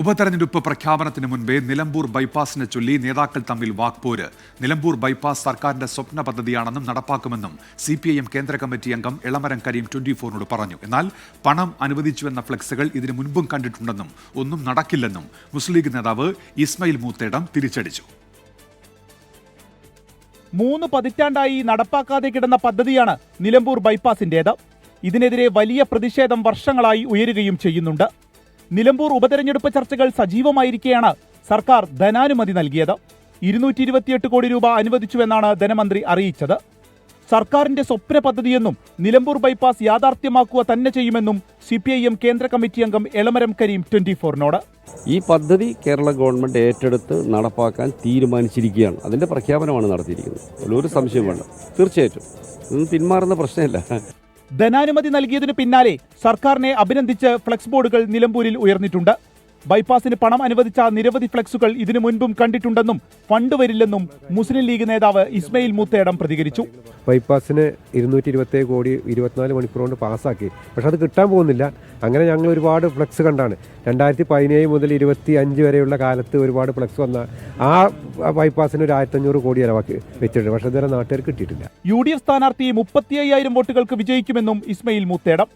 ഉപതെരഞ്ഞെടുപ്പ് പ്രഖ്യാപനത്തിന് മുൻപേ നിലമ്പൂർ ബൈപ്പാസിനെ ചൊല്ലി നേതാക്കൾ തമ്മിൽ വാക്പോര്. നിലമ്പൂർ ബൈപ്പാസ് സർക്കാരിന്റെ സ്വപ്ന പദ്ധതിയാണെന്നും നടപ്പാക്കുമെന്നും CPIM കേന്ദ്ര കമ്മിറ്റി അംഗം എളമരം കരീം 24-നോട് പറഞ്ഞു. എന്നാൽ പണം അനുവദിച്ചുവെന്ന ഫ്ലെക്സുകൾ ഇതിനു മുൻപും കണ്ടിട്ടുണ്ടെന്നും ഒന്നും നടക്കില്ലെന്നും മുസ്ലിം ലീഗ് നേതാവ് ഇസ്മയിൽ മൂത്തേടം തിരിച്ചടിച്ചു. 3 പതിറ്റാണ്ടായി നടപ്പാക്കാതെ കിടന്ന പദ്ധതിയാണ് നിലമ്പൂർ ബൈപ്പാസിന്റേത്. ഇതിനെതിരെ വലിയ പ്രതിഷേധം വർഷങ്ങളായി ഉയരുകയും ചെയ്യുന്നുണ്ട്. നിലമ്പൂർ ഉപതെരഞ്ഞെടുപ്പ് ചർച്ചകൾ സജീവമായിരിക്കെയാണ് സർക്കാർ ധനാനുമതി നൽകിയത്. 228 കോടി രൂപ അനുവദിച്ചുവെന്നാണ് ധനമന്ത്രി അറിയിച്ചത്. സർക്കാരിന്റെ സ്വപ്ന പദ്ധതിയെന്നും നിലമ്പൂർ ബൈപ്പാസ് യാഥാർത്ഥ്യമാക്കുക തന്നെ ചെയ്യുമെന്നും CPIM കേന്ദ്ര കമ്മിറ്റി അംഗം എളമരം കരീം 24-നോട്. ഈ പദ്ധതി കേരള ഗവൺമെന്റ് ഏറ്റെടുത്ത് നടപ്പാക്കാൻ തീരുമാനിച്ചിരിക്കുകയാണ്. അതിന്റെ പ്രഖ്യാപനമാണ് നടത്തിയിരിക്കുന്നത്. ഒരു സംശയം വേണ്ട. തീർച്ചയായിട്ടും ഇതൊന്നും പിന്മാറുന്ന പ്രശ്നമില്ല. ധനാനുമതി നൽകിയതിനു പിന്നാലെ സർക്കാരിനെ അഭിനന്ദിച്ച് ഫ്ലെക്സ് ബോർഡുകൾ നിലമ്പൂരിൽ ഉയർന്നിട്ടുണ്ട്. ബൈപ്പാസിന് പണം അനുവദിച്ച നിരവധി ഫ്ലെക്സുകൾ ഇതിനു മുൻപും കണ്ടിട്ടുണ്ടെന്നും ഫണ്ട് വരില്ലെന്നും മുസ്ലിം ലീഗ് നേതാവ് ഇസ്മയിൽ മൂത്തേടം പ്രതികരിച്ചു. ബൈപ്പാസിന് 227 കോടി 24 മണിക്കൂർ കൊണ്ട് പാസ്സാക്കി. പക്ഷെ അത് കിട്ടാൻ പോകുന്നില്ല. അങ്ങനെ ഞങ്ങൾ ഒരുപാട് ഫ്ലെക്സ് കണ്ടാണ്. 2017 മുതൽ 25 വരെയുള്ള കാലത്ത് ഒരുപാട് ഫ്ലെക്സ് വന്ന ആ ബൈപ്പാസിന് ഒരു 1500 കോടി ഇലവാക്കി വെച്ചിട്ടുണ്ട്. പക്ഷെ ഇതുവരെ നാട്ടുകാർ കിട്ടിയിട്ടില്ല. UDF സ്ഥാനാർത്ഥി 35,000 വോട്ടുകൾക്ക് വിജയിക്കുമെന്നും ഇസ്മയിൽ മൂത്തേടം.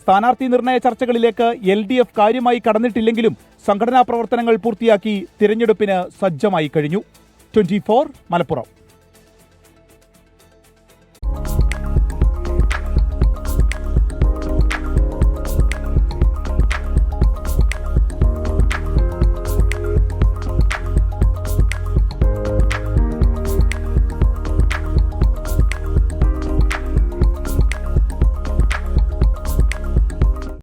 സ്ഥാനാർത്ഥി നിർണയ ചർച്ചകളിലേക്ക് LDF കാര്യമായി കടന്നിട്ടില്ലെങ്കിലും സംഘടനാ പ്രവർത്തനങ്ങൾ പൂർത്തിയാക്കി തിരഞ്ഞെടുപ്പിന് സജ്ജമായി കഴിഞ്ഞു. 24 മലപ്പുറം.